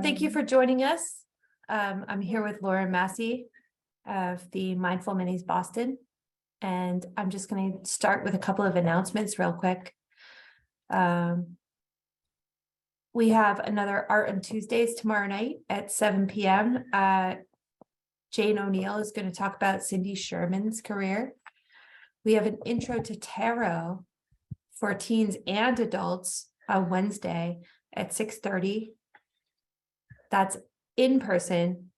Thank you for joining us. I'm here with Lauren Masse of the Mindful Minis Boston, and I'm just going to start with a couple of announcements real quick. We have another Art on Tuesdays tomorrow night at 7 p.m. Jane O'Neill is going to talk about Cindy Sherman's career. We have an Intro to Tarot for teens and adults on Wednesday at 6:30. That's in person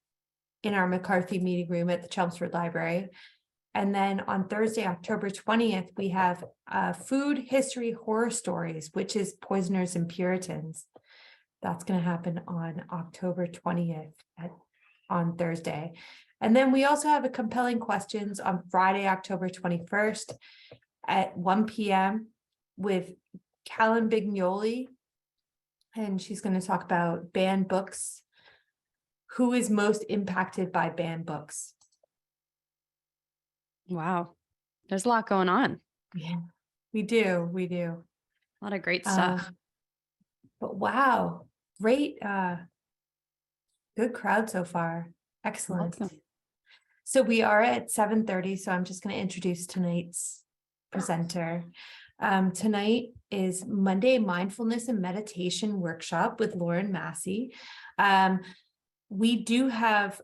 in our McCarthy meeting room at the Chelmsford Library. And then on Thursday, October 20th, we have Food History Horror Stories, which is Poisoners and Puritans. That's going to happen on October 20th on Thursday. And then we also have a Compelling Questions on Friday, October 21st at 1 p.m. with Callan Bignoli. And she's going to talk about banned books. Who is most impacted by banned books? Wow. There's a lot going on. Yeah, we do. A lot of great stuff. But wow, great, good crowd so far. Excellent. Welcome. So we are at 7:30. So I'm just going to introduce tonight's presenter. Tonight is Monday Mindfulness and Meditation Workshop with Lauren Masse. We do have,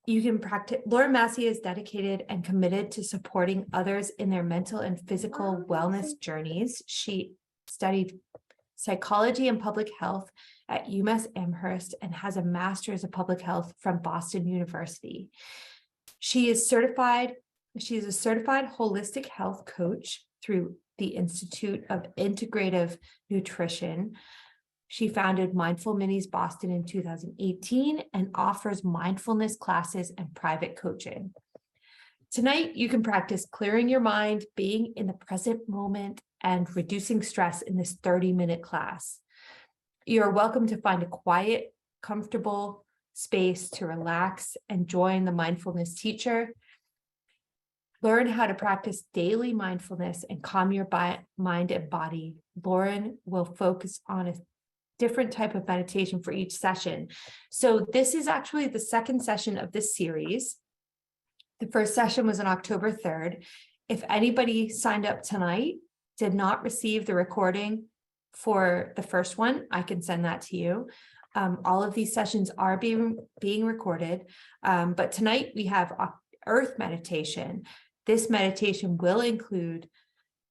you can practice, Lauren Masse is dedicated and committed to supporting others in their mental and physical wellness journeys. She studied psychology and public health at UMass Amherst and has a master's of public health from Boston University. She is a certified holistic health coach through the Institute of Integrative Nutrition. She founded Mindful Minis Boston in 2018 and offers mindfulness classes and private coaching. Tonight, you can practice clearing your mind, being in the present moment, and reducing stress in this 30-minute class. You're welcome to find a quiet, comfortable space to relax and join the mindfulness teacher. Learn how to practice daily mindfulness and calm your mind and body. Lauren will focus on a different type of meditation for each session. So this is actually the second session of this series. The first session was on October 3rd. If anybody signed up tonight, did not receive the recording for the first one, I can send that to you. All of these sessions are being recorded, but tonight we have Earth meditation. This meditation will include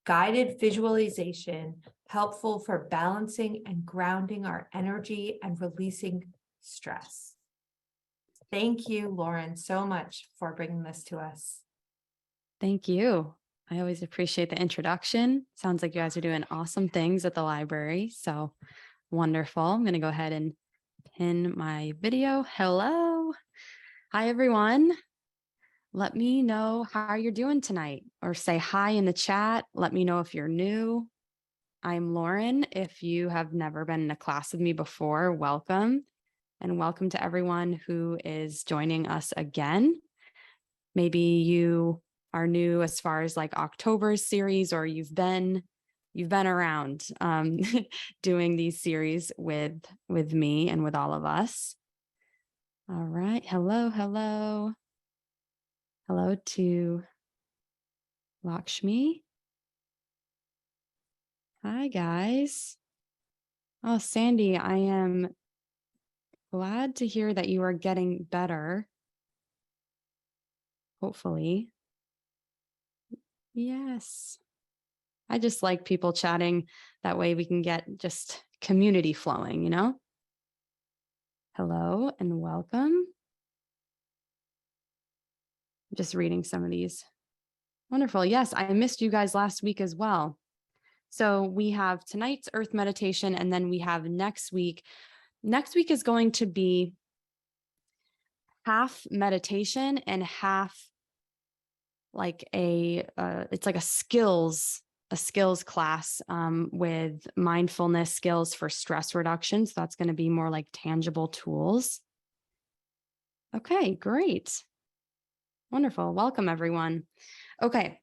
guided visualization, helpful for balancing and grounding our energy and releasing stress. Thank you, Lauren, so much for bringing this to us. Thank you. I always appreciate the introduction. Sounds like you guys are doing awesome things at the library. So wonderful. I'm going to go ahead and pin my video. Hello. Hi, everyone. Let me know how you're doing tonight, or say hi in the chat. Let me know if you're new. I'm Lauren. If you have never been in a class with me before, welcome. And welcome to everyone who is joining us again. Maybe you are new as far as like October's series, or you've been around doing these series with me and with all of us. All right. Hello. Hello to Lakshmi. Hi, guys. Oh, Sandy, I am glad to hear that you are getting better. Hopefully. Yes. I just like people chatting. That way we can get just community flowing, you know? Hello and welcome. Just reading some of these. Wonderful. Yes, I missed you guys last week as well. So we have tonight's Earth meditation, and then we have next week. Next week is going to be half meditation and half like it's like a skills class with mindfulness skills for stress reduction. So that's going to be more like tangible tools. Okay, great. Wonderful. Welcome, everyone. Okay.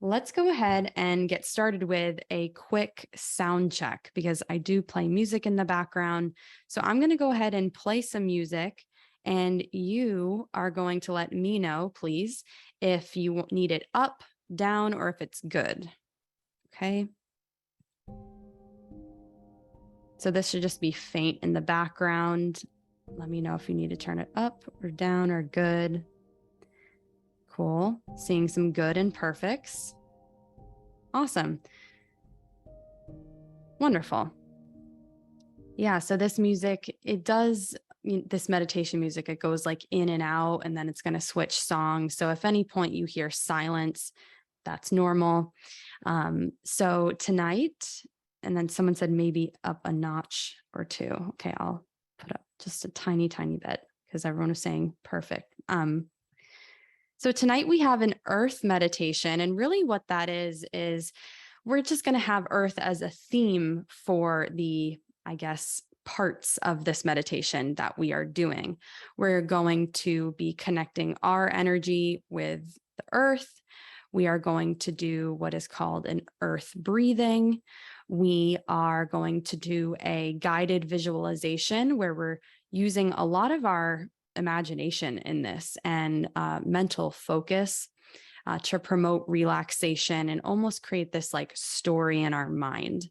Let's go ahead and get started with a quick sound check because I do play music in the background. So I'm going to go ahead and play some music, and you are going to let me know, please, if you need it up, down, or if it's good. Okay. So this should just be faint in the background. Let me know if you need to turn it up or down or good. Cool. Seeing some good and perfects. Awesome. Wonderful. Yeah. So this music, this meditation music, it goes like in and out, and then it's going to switch songs. So if any point you hear silence, that's normal. So tonight, and then someone said maybe up a notch or two. Okay. I'll put up just a tiny, tiny bit because everyone was saying perfect. So tonight we have an earth meditation. And really what that is we're just going to have earth as a theme for the, I guess, parts of this meditation that we are doing. We're going to be connecting our energy with the earth. We are going to do what is called an earth breathing. We are going to do a guided visualization where we're using a lot of our imagination in this and mental focus to promote relaxation and almost create this like story in our mind.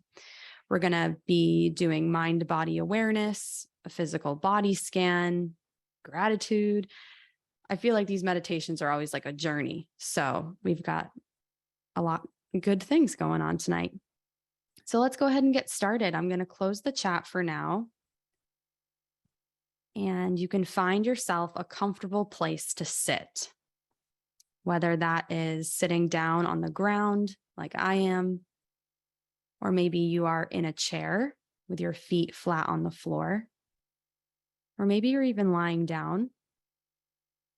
We're going to be doing mind-body awareness, a physical body scan, gratitude. I feel like these meditations are always like a journey. So we've got a lot of good things going on tonight. So let's go ahead and get started. I'm going to close the chat for now. And you can find yourself a comfortable place to sit, whether that is sitting down on the ground like I am, or maybe you are in a chair with your feet flat on the floor, or maybe you're even lying down.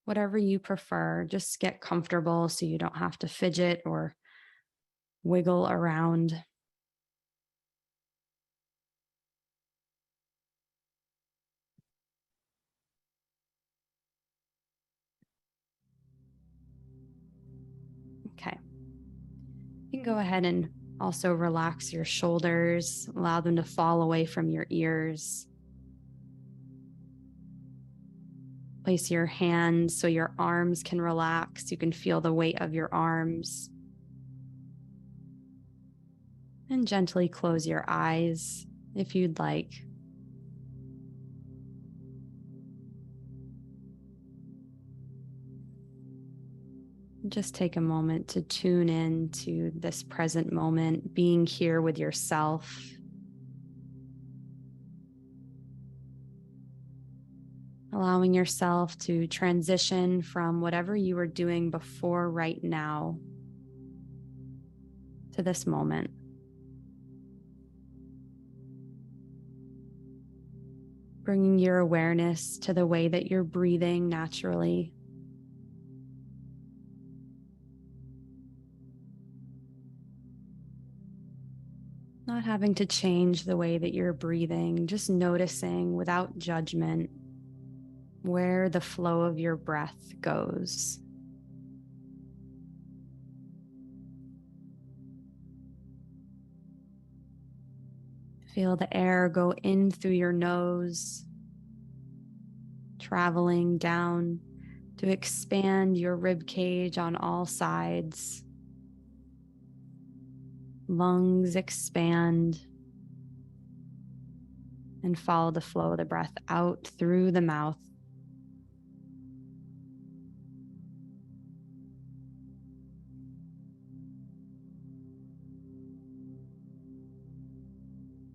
Whatever you prefer, just get comfortable so you don't have to fidget or wiggle around. Okay. You can go ahead and also relax your shoulders, allow them to fall away from your ears. Place your hands so your arms can relax. You can feel the weight of your arms. And gently close your eyes if you'd like. Just take a moment to tune in to this present moment, being here with yourself. Allowing yourself to transition from whatever you were doing before right now to this moment. Bringing your awareness to the way that you're breathing naturally. Not having to change the way that you're breathing, just noticing without judgment where the flow of your breath goes. Feel the air go in through your nose, traveling down to expand your rib cage on all sides. Lungs expand and follow the flow of the breath out through the mouth.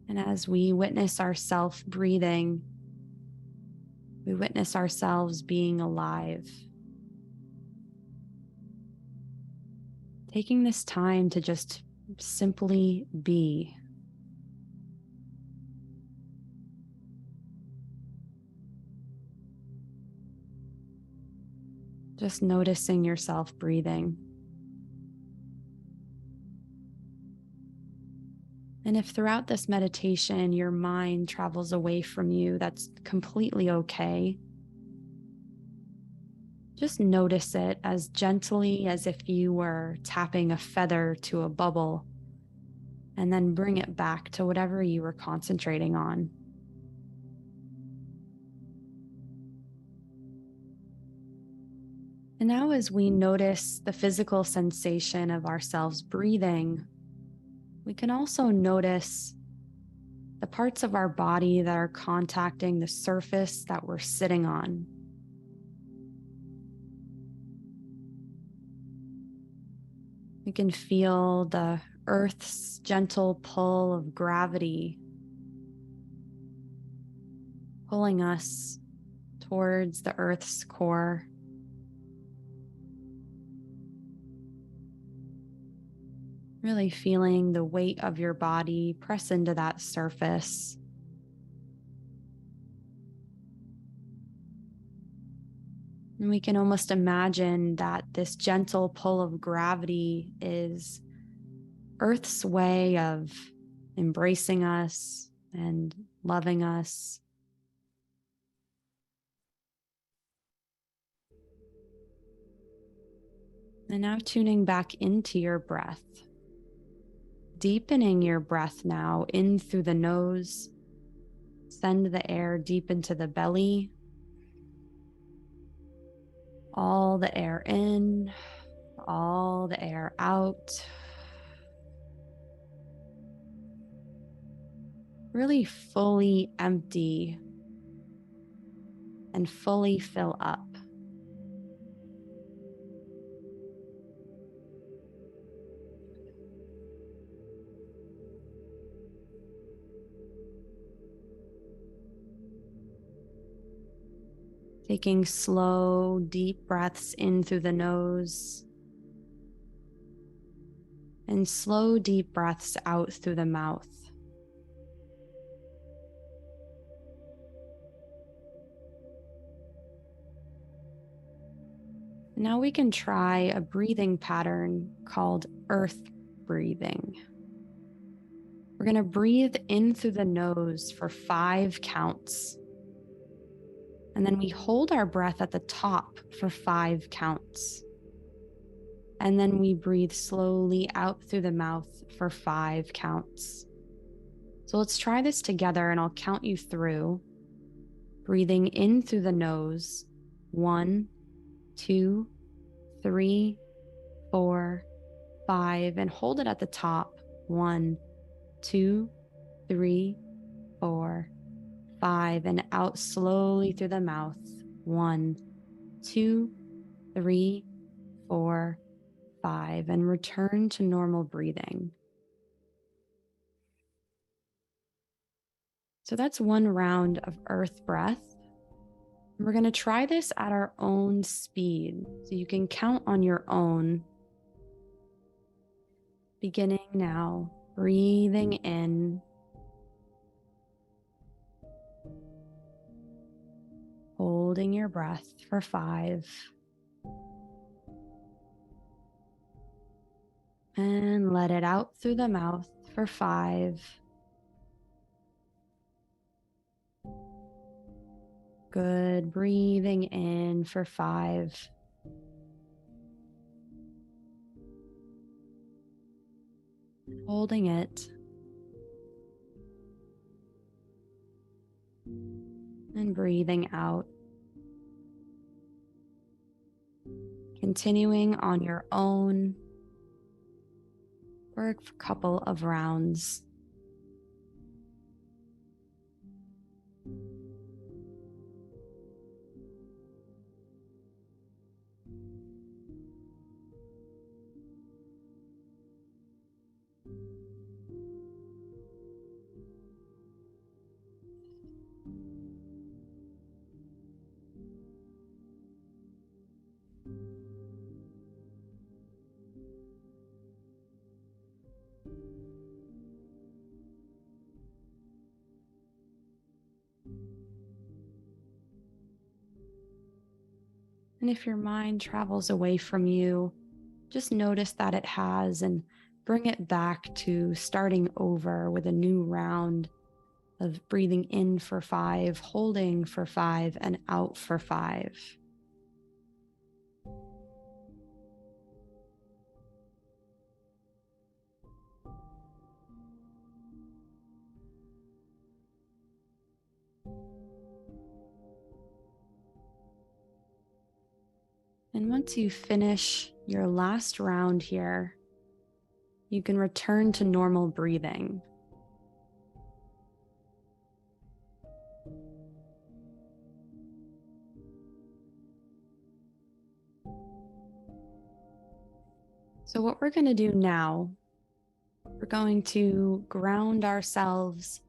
And as we witness ourselves breathing, we witness ourselves being alive. Taking this time to just simply be. Just noticing yourself breathing. And if throughout this meditation your mind travels away from you, that's completely okay. Just notice it as gently as if you were tapping a feather to a bubble, and then bring it back to whatever you were concentrating on. And now, as we notice the physical sensation of ourselves breathing, we can also notice the parts of our body that are contacting the surface that we're sitting on. We can feel the earth's gentle pull of gravity pulling us towards the earth's core. Really feeling the weight of your body press into that surface. And we can almost imagine that this gentle pull of gravity is Earth's way of embracing us and loving us. And now tuning back into your breath. Deepening your breath now in through the nose. Send the air deep into the belly. All the air in, all the air out. Really fully empty and fully fill up. Taking slow, deep breaths in through the nose and slow, deep breaths out through the mouth. Now we can try a breathing pattern called earth breathing. We're going to breathe in through the nose for 5 counts. And then we hold our breath at the top for 5 counts. And then we breathe slowly out through the mouth for 5 counts. So let's try this together and I'll count you through. Breathing in through the nose, 1, 2, 3, 4, 5, and hold it at the top. 1, 2, 3, 4, 5, and out slowly through the mouth. 1, 2, 3, 4, 5, and return to normal breathing. So that's one round of earth breath. We're going to try this at our own speed, so you can count on your own. Beginning now, breathing in. Holding your breath for 5. And let it out through the mouth for 5. Good. Breathing in for 5. Holding it. And breathing out. Continuing on your own for a couple of rounds. And if your mind travels away from you, just notice that it has and bring it back to starting over with a new round of breathing in for 5, holding for 5, and out for 5. And once you finish your last round here, you can return to normal breathing. So what we're going to do now, we're going to ground ourselves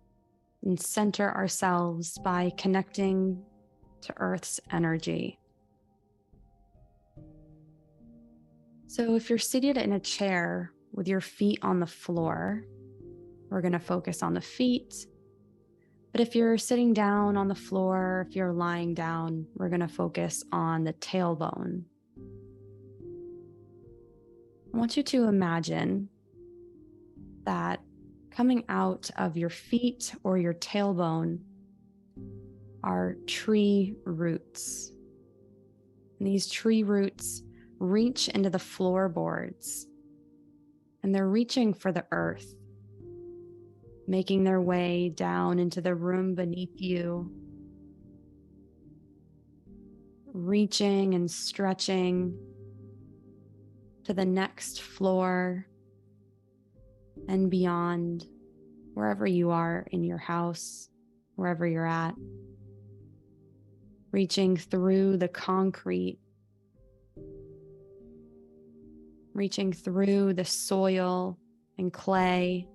and center ourselves by connecting to Earth's energy. So if you're seated in a chair with your feet on the floor, we're going to focus on the feet. But if you're sitting down on the floor, if you're lying down, we're going to focus on the tailbone. I want you to imagine that coming out of your feet or your tailbone are tree roots. And these tree roots reach into the floorboards, and they're reaching for the earth, making their way down into the room beneath you, reaching and stretching to the next floor and beyond, wherever you are in your house, wherever you're at, reaching through the concrete, reaching through the soil and clay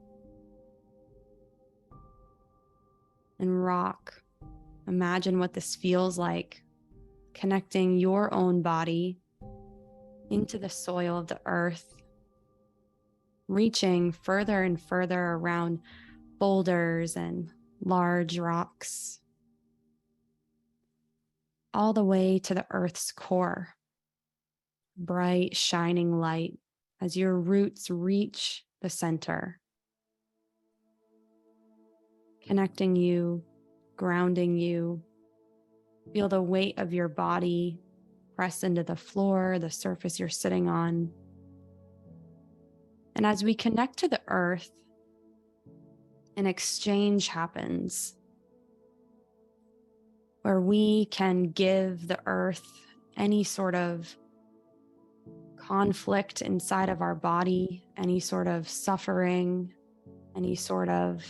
and rock. Imagine what this feels like, connecting your own body into the soil of the earth, reaching further and further around boulders and large rocks, all the way to the earth's core. Bright, shining light as your roots reach the center, connecting you, grounding you. Feel the weight of your body press into the floor, the surface you're sitting on. And as we connect to the earth, an exchange happens where we can give the earth any sort of conflict inside of our body, any sort of suffering, any sort of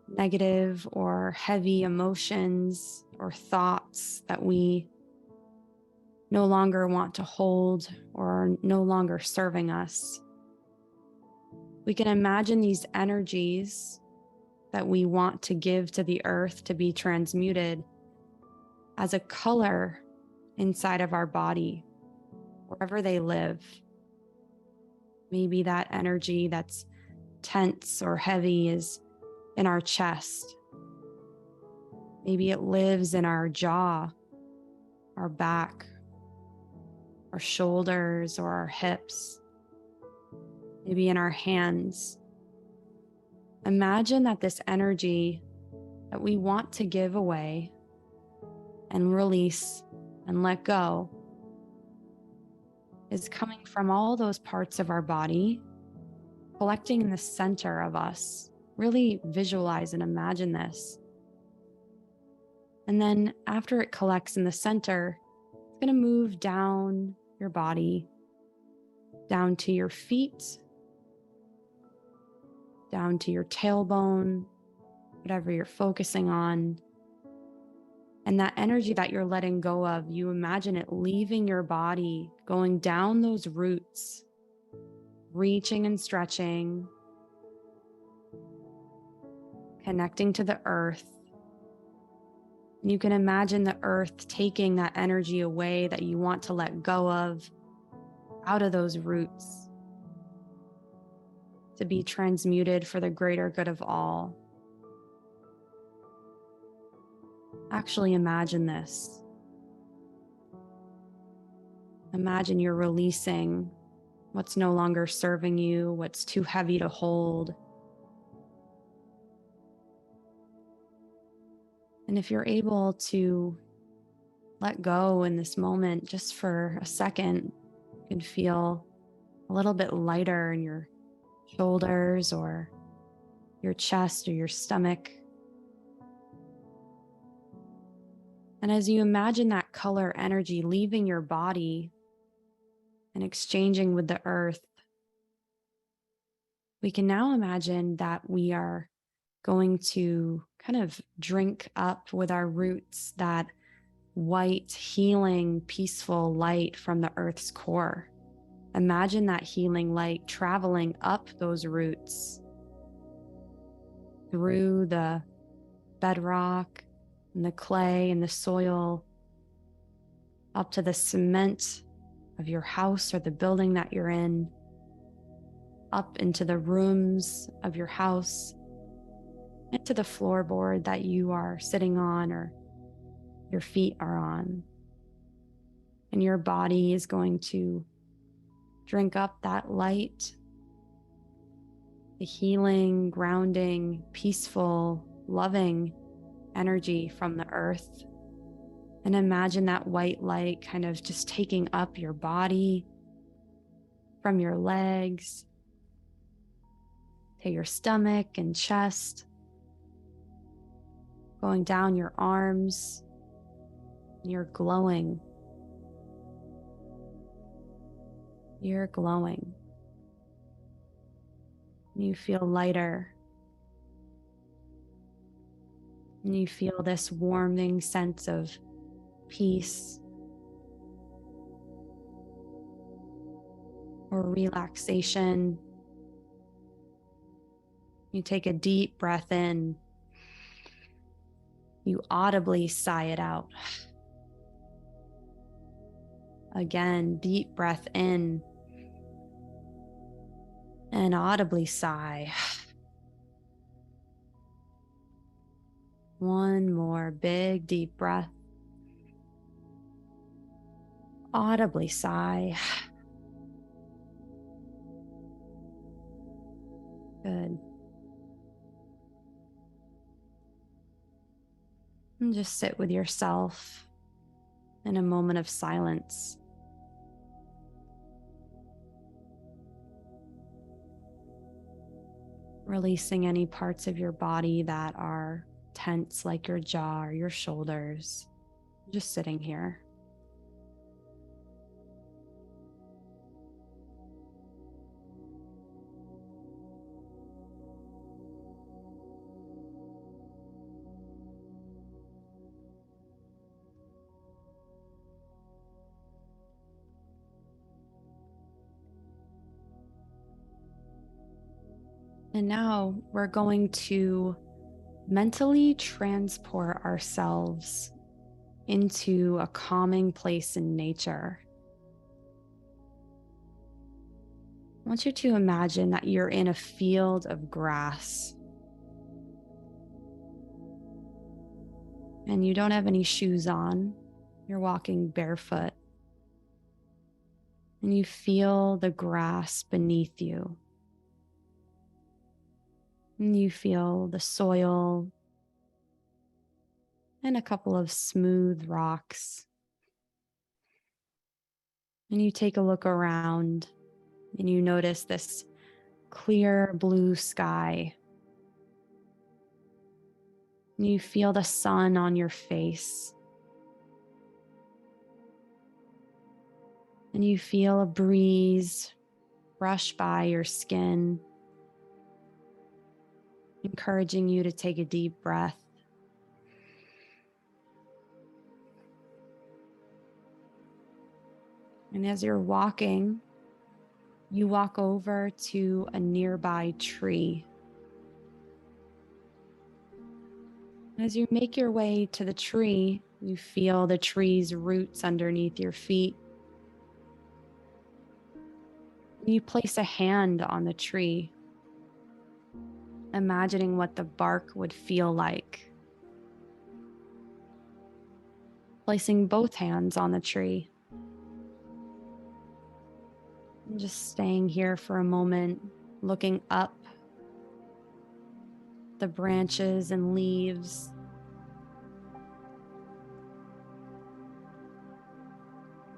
negative or heavy emotions or thoughts that we no longer want to hold or are no longer serving us. We can imagine these energies that we want to give to the earth to be transmuted as a color inside of our body, wherever they live. Maybe that energy that's tense or heavy is in our chest. Maybe it lives in our jaw, our back, our shoulders, or our hips. Maybe in our hands. Imagine that this energy that we want to give away and release and let go is coming from all those parts of our body, collecting in the center of us. Really visualize and imagine this. And then after it collects in the center, it's going to move down your body, down to your feet, down to your tailbone, whatever you're focusing on. And that energy that you're letting go of, you imagine it leaving your body, going down those roots, reaching and stretching, connecting to the earth. And you can imagine the earth taking that energy away that you want to let go of out of those roots to be transmuted for the greater good of all. Actually imagine this. Imagine you're releasing what's no longer serving you, what's too heavy to hold. And if you're able to let go in this moment just for a second, you can feel a little bit lighter in your shoulders or your chest or your stomach. And as you imagine that color energy leaving your body and exchanging with the earth, we can now imagine that we are going to kind of drink up with our roots that white, healing, peaceful light from the earth's core. Imagine that healing light traveling up those roots through the bedrock and the clay and the soil up to the cement of your house or the building that you're in, up into the rooms of your house, into the floorboard that you are sitting on or your feet are on. And your body is going to drink up that light, the healing, grounding, peaceful, loving energy from the earth. And imagine that white light kind of just taking up your body from your legs to your stomach and chest, going down your arms. You're glowing. You're glowing. You feel lighter. And you feel this warming sense of peace or relaxation. You take a deep breath in. You audibly sigh it out. Again, deep breath in and audibly sigh. One more big deep breath. Audibly sigh. Good. And just sit with yourself in a moment of silence. Releasing any parts of your body that are tense, like your jaw or your shoulders. Just sitting here. And now we're going to mentally transport ourselves into a calming place in nature. I want you to imagine that you're in a field of grass and you don't have any shoes on. You're walking barefoot and you feel the grass beneath you. And you feel the soil and a couple of smooth rocks. And you take a look around and you notice this clear blue sky. And you feel the sun on your face. And you feel a breeze brush by your skin, encouraging you to take a deep breath. And as you're walking, you walk over to a nearby tree. As you make your way to the tree, you feel the tree's roots underneath your feet. You place a hand on the tree, imagining what the bark would feel like. Placing both hands on the tree. And just staying here for a moment, looking up the branches and leaves.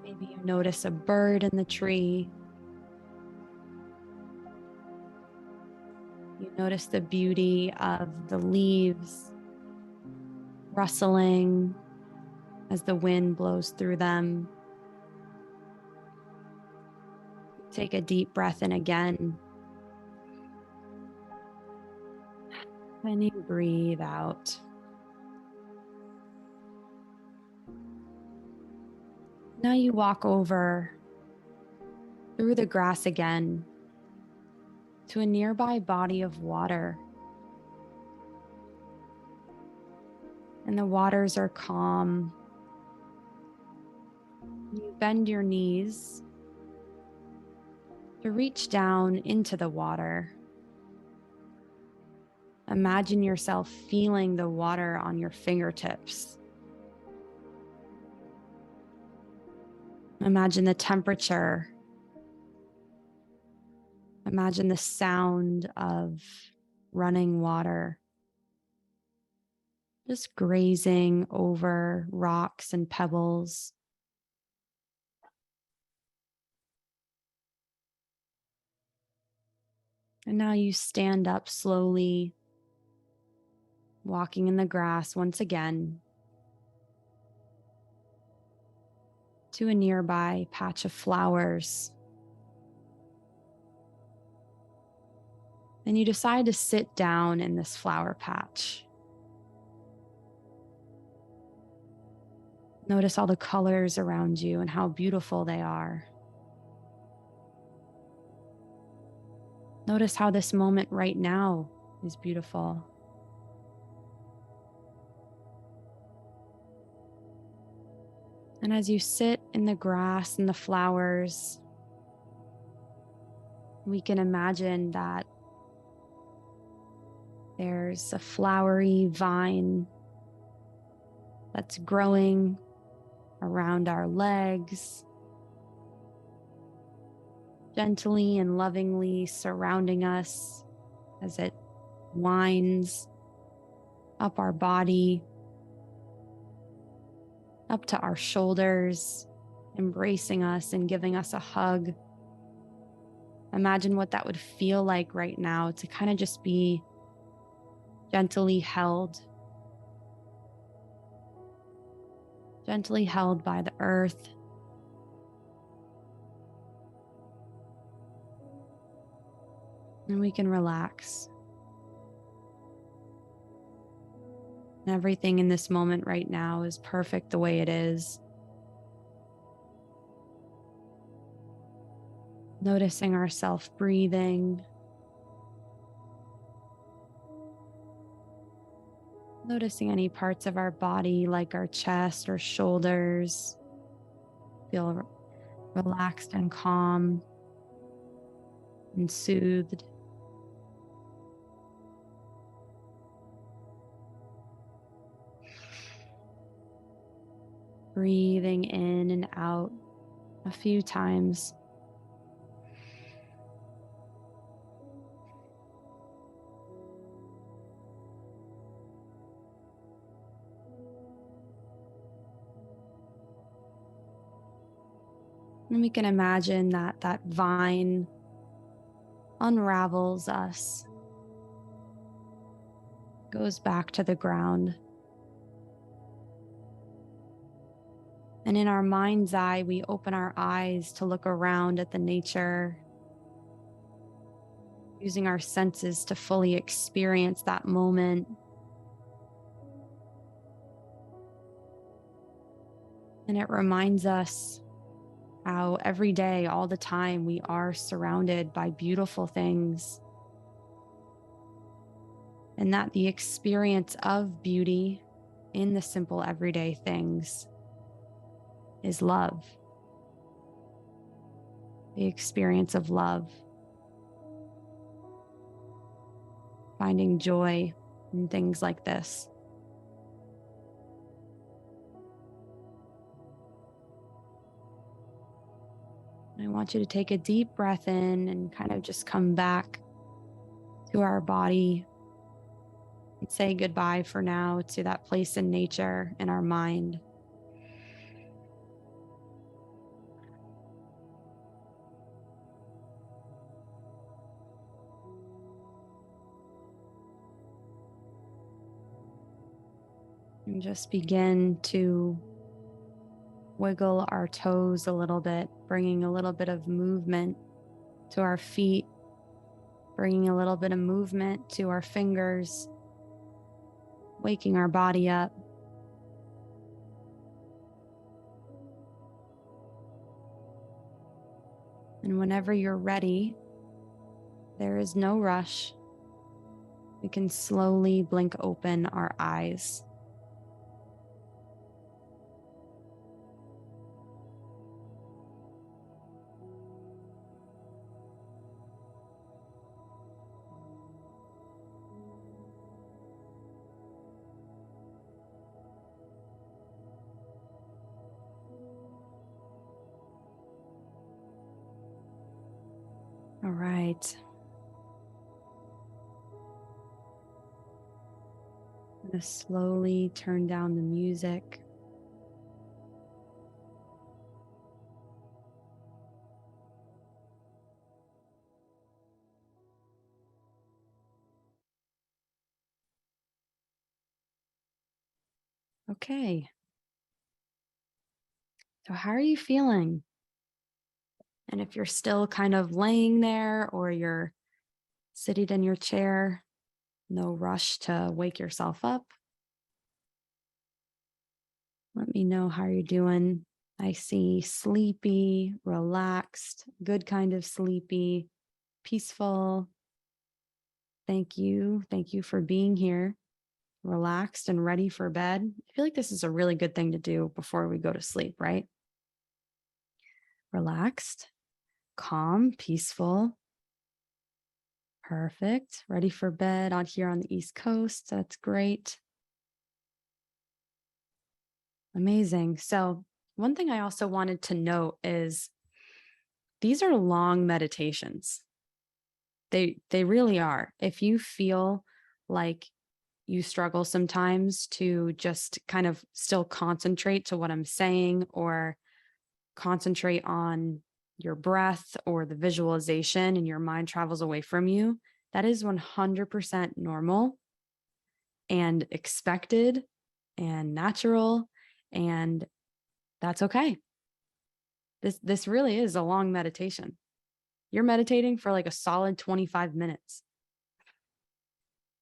Maybe you notice a bird in the tree. You notice the beauty of the leaves rustling as the wind blows through them. Take a deep breath in again. And you breathe out. Now you walk over through the grass again to a nearby body of water. And the waters are calm. You bend your knees to reach down into the water. Imagine yourself feeling the water on your fingertips. Imagine the temperature. Imagine the sound of running water, just grazing over rocks and pebbles. And now you stand up slowly, walking in the grass once again to a nearby patch of flowers. And you decide to sit down in this flower patch. Notice all the colors around you and how beautiful they are. Notice how this moment right now is beautiful. And as you sit in the grass and the flowers, we can imagine that there's a flowery vine that's growing around our legs, gently and lovingly surrounding us as it winds up our body, up to our shoulders, embracing us and giving us a hug. Imagine what that would feel like right now to kind of just be gently held by the earth. And we can relax. And everything in this moment right now is perfect the way it is. Noticing ourselves breathing. Noticing any parts of our body like our chest or shoulders feel relaxed and calm and soothed. Breathing in and out a few times. And we can imagine that that vine unravels us, goes back to the ground. And in our mind's eye, we open our eyes to look around at the nature, using our senses to fully experience that moment. And it reminds us how every day, all the time, we are surrounded by beautiful things. And that the experience of beauty in the simple everyday things is love. The experience of love. Finding joy in things like this. I want you to take a deep breath in and kind of just come back to our body and say goodbye for now to that place in nature in our mind. And just begin to wiggle our toes a little bit, bringing a little bit of movement to our feet, bringing a little bit of movement to our fingers, waking our body up. And whenever you're ready, there is no rush. We can slowly blink open our eyes. All right. I'm going to slowly turn down the music. Okay. So how are you feeling? And if you're still kind of laying there or you're sitting in your chair, no rush to wake yourself up. Let me know how you're doing. I see sleepy, relaxed, good kind of sleepy, peaceful. Thank you. Thank you for being here, relaxed and ready for bed. I feel like this is a really good thing to do before we go to sleep, right? Relaxed, calm, peaceful. Perfect. Ready for bed out here on the East Coast. That's great. Amazing. So, one thing I also wanted to note is these are long meditations. They really are. If you feel like you struggle sometimes to just kind of still concentrate to what I'm saying or concentrate on your breath or the visualization and your mind travels away from you, that is 100% normal and expected and natural, and that's okay. This really is a long meditation. You're meditating for like a solid 25 minutes.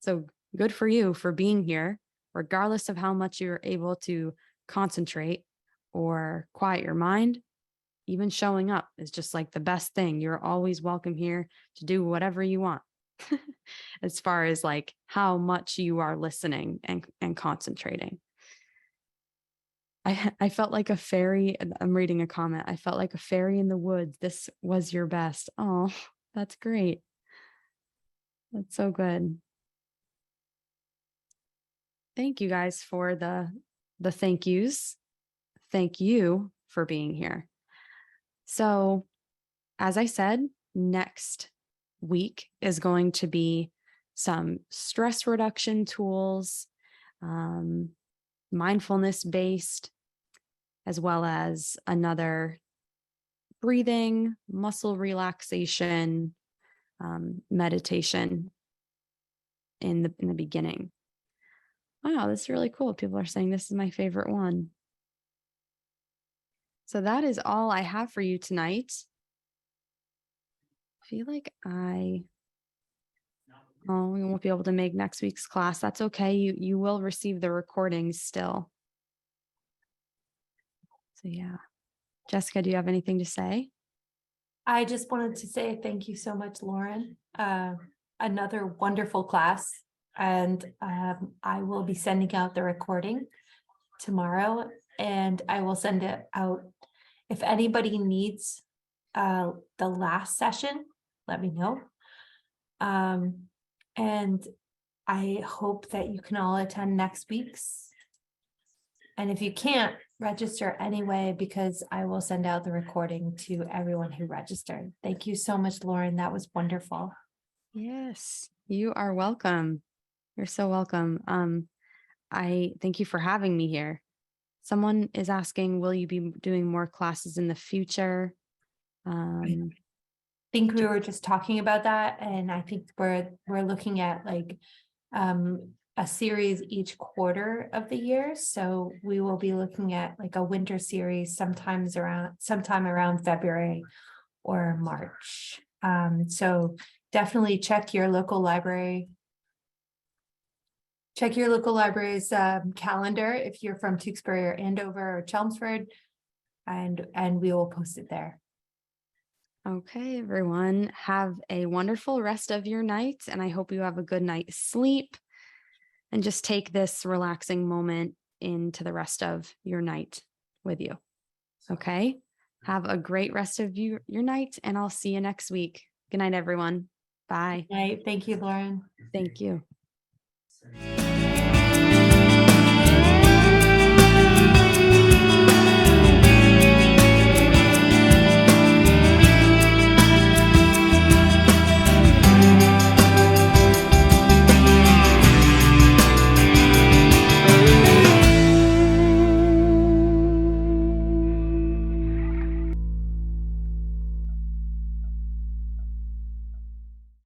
So good for you for being here, regardless of how much you're able to concentrate or quiet your mind. Even showing up is just like the best thing. You're always welcome here to do whatever you want. As far as like how much you are listening and concentrating. I felt like a fairy. I'm reading a comment. I felt like a fairy in the woods. This was your best. Oh, that's great. That's so good. Thank you guys for the thank yous. Thank you for being here. So, as I said, next week is going to be some stress reduction tools, mindfulness based, as well as another breathing, muscle relaxation, meditation in the beginning. Wow, this is really cool. People are saying this is my favorite one. So that is all I have for you tonight. I feel like we won't be able to make next week's class. That's okay. You will receive the recordings still. So yeah. Jessica, do you have anything to say? I just wanted to say thank you so much, Lauren. Another wonderful class. And I will be sending out the recording tomorrow, and I will send it out. If anybody needs the last session, let me know. And I hope that you can all attend next week's. And if you can't, register anyway, because I will send out the recording to everyone who registered. Thank you so much, Lauren. That was wonderful. Yes, you are welcome. You're so welcome. I thank you for having me here. Someone is asking, will you be doing more classes in the future? I think we were just talking about that, and I think we're looking at like a series each quarter of the year. So we will be looking at like a winter series sometime around February or March. So definitely check your local library. Check your local library's calendar if you're from Tewksbury or Andover or Chelmsford, and we will post it there. Okay, everyone, have a wonderful rest of your night, and I hope you have a good night's sleep. And just take this relaxing moment into the rest of your night with you. Okay, have a great rest of your night, and I'll see you next week. Good night, everyone. Bye. Right. Thank you, Lauren. Thank you.